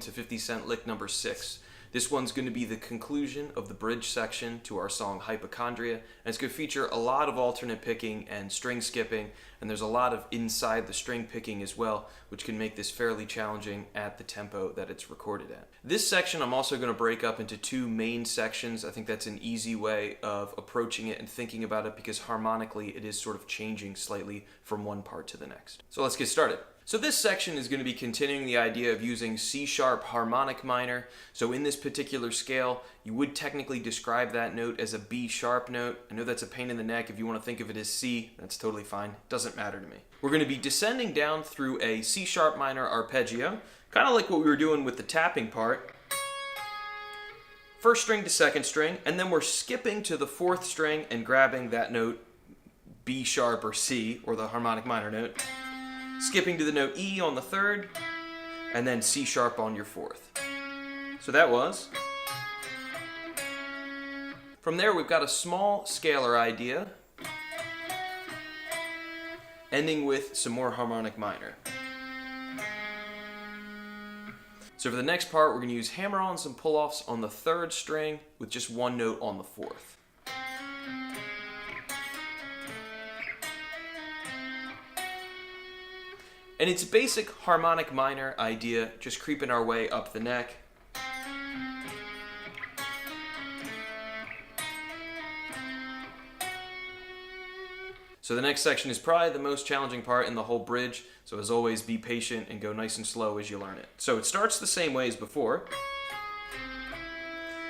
to 50 Cent lick number 6. This one's going to be the conclusion of the bridge section to our song Hypochondria, and it's going to feature a lot of alternate picking and string skipping, and there's a lot of inside the string picking as well, which can make this fairly challenging at the tempo that it's recorded at. This section I'm also going to break up into 2 main sections. I think that's an easy way of approaching it and thinking about it because harmonically it is sort of changing slightly from one part to the next. So let's get started. So this section is going to be continuing the idea of using C-sharp harmonic minor. So in this particular scale, you would technically describe that note as a B-sharp note. I know that's a pain in the neck. If you want to think of it as C, that's totally fine. It doesn't matter to me. We're going to be descending down through a C-sharp minor arpeggio, kind of like what we were doing with the tapping part. First string to second string, and then we're skipping to the 4th string and grabbing that note B-sharp or C, or the harmonic minor note. Skipping to the note E on the 3rd, and then C-sharp on your 4th. So that was. From there, we've got a small scalar idea, ending with some more harmonic minor. So for the next part, we're going to use hammer-ons and pull-offs on the 3rd string with just one note on the 4th. And it's a basic harmonic minor idea, just creeping our way up the neck. So the next section is probably the most challenging part in the whole bridge, so as always, be patient and go nice and slow as you learn it. So it starts the same way as before,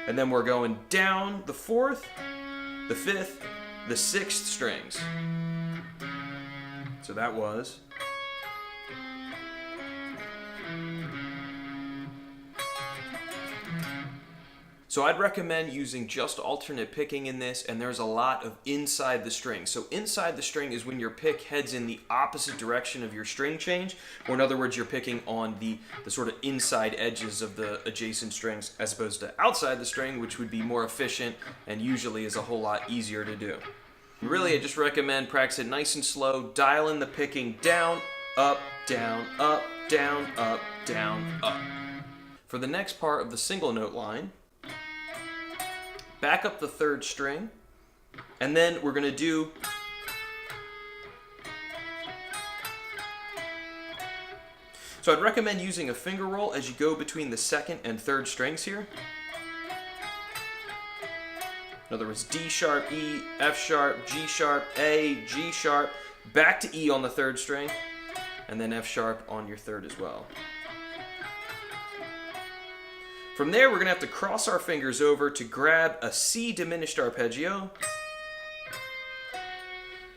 and then we're going down the 4th, the 5th, the 6th strings. So that was. So I'd recommend using just alternate picking in this, and there's a lot of inside the string. So inside the string is when your pick heads in the opposite direction of your string change, or in other words, you're picking on the sort of inside edges of the adjacent strings as opposed to outside the string, which would be more efficient and usually is a whole lot easier to do. Really, I just recommend practice it nice and slow, dial in the picking down, up, down, up, down, up, down, up. For the next part of the single note line, back up the 3rd string, and then we're going to do so I'd recommend using a finger roll as you go between the 2nd and 3rd strings here. In other words, D sharp, E, F sharp, G sharp, A, G sharp, back to E on the 3rd string, and then F sharp on your 3rd as well. From there, we're going to have to cross our fingers over to grab a C diminished arpeggio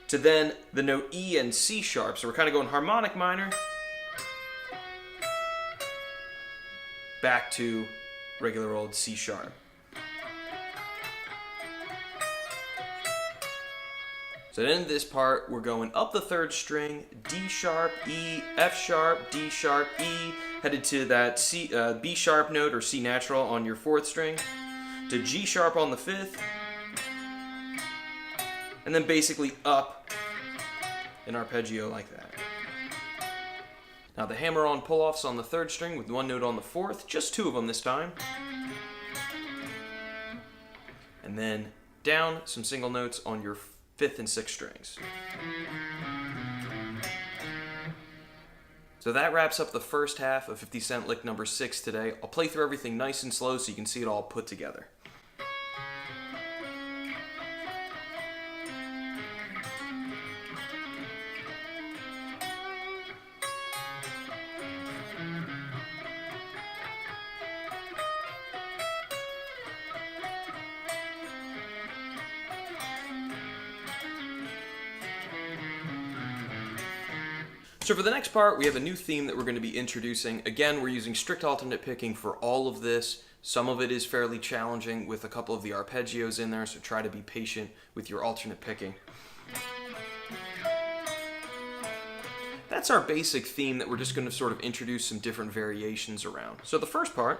to then the note E and C sharp. So we're kind of going harmonic minor back to regular old C sharp. So at the end of this part, we're going up the 3rd string, D sharp, E, F sharp, D sharp, E, headed to that C, B sharp note or C natural on your 4th string, to G sharp on the 5th, and then basically up an arpeggio like that. Now the hammer-on pull-offs on the 3rd string with one note on the 4th, just 2 of them this time. And then down some single notes on your 5th and 6th strings. So that wraps up the first half of 50 Cent lick number 6 today. I'll play through everything nice and slow so you can see it all put together. So for the next part, we have a new theme that we're going to be introducing. Again, we're using strict alternate picking for all of this. Some of it is fairly challenging with a couple of the arpeggios in there, so try to be patient with your alternate picking. That's our basic theme that we're just going to sort of introduce some different variations around. So the first part,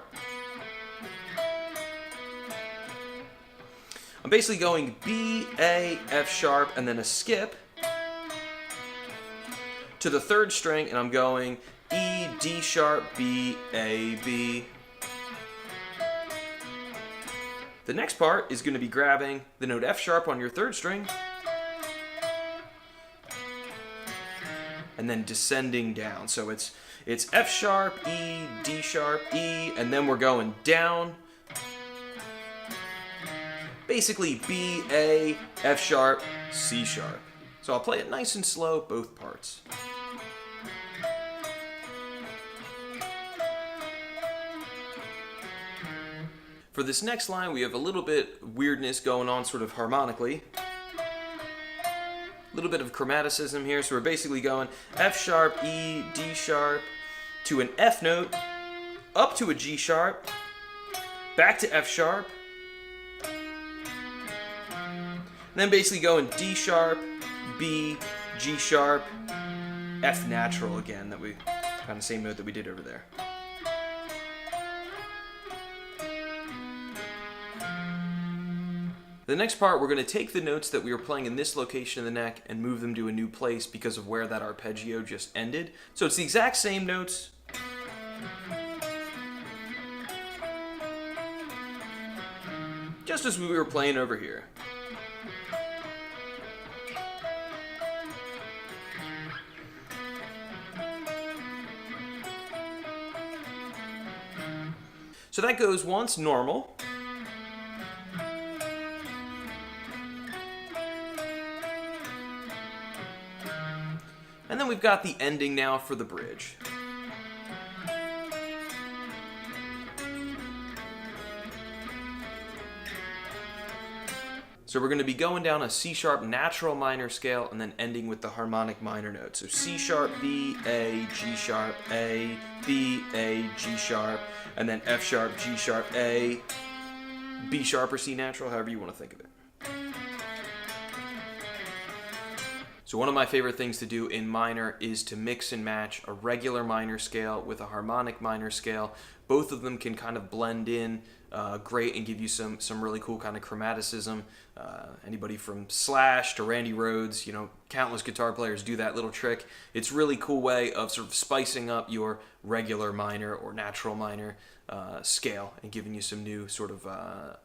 I'm basically going B, A, F sharp, and then a skip to the 3rd string, and I'm going E, D sharp, B, A, B. The next part is going to be grabbing the note F sharp on your third string and then descending down. So it's F sharp, E, D sharp, E, and then we're going down. Basically B, A, F sharp, C sharp. So I'll play it nice and slow, both parts. For this next line, we have a little bit weirdness going on sort of harmonically. A little bit of chromaticism here, so we're basically going F sharp, E, D sharp, to an F note, up to a G sharp, back to F sharp, and then basically going D sharp, B, G sharp, F natural again, that we kind of same note that we did over there. The next part, we're going to take the notes that we were playing in this location of the neck and move them to a new place because of where that arpeggio just ended. So it's the exact same notes. Just as we were playing over here. So that goes once normal. And then we've got the ending now for the bridge. So we're going to be going down a C sharp natural minor scale and then ending with the harmonic minor note. So C sharp, B, A, G sharp, A, B, A, G sharp, and then F sharp, G sharp, A, B sharp or C natural, however you want to think of it. So one of my favorite things to do in minor is to mix and match a regular minor scale with a harmonic minor scale. Both of them can kind of blend in great and give you some really cool kind of chromaticism. Anybody from Slash to Randy Rhoads, countless guitar players do that little trick. It's a really cool way of sort of spicing up your regular minor or natural minor scale and giving you some new sort of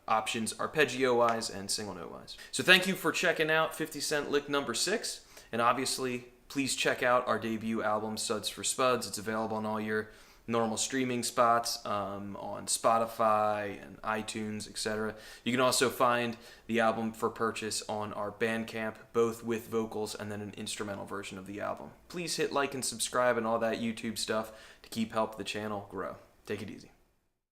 options arpeggio-wise and single note-wise. So thank you for checking out 50 Cent Lick number 6. And obviously, please check out our debut album, Suds for Spuds. It's available on all your normal streaming spots, on Spotify and iTunes, etc. You can also find the album for purchase on our Bandcamp, both with vocals and then an instrumental version of the album. Please hit like and subscribe and all that YouTube stuff to keep help the channel grow. Take it easy.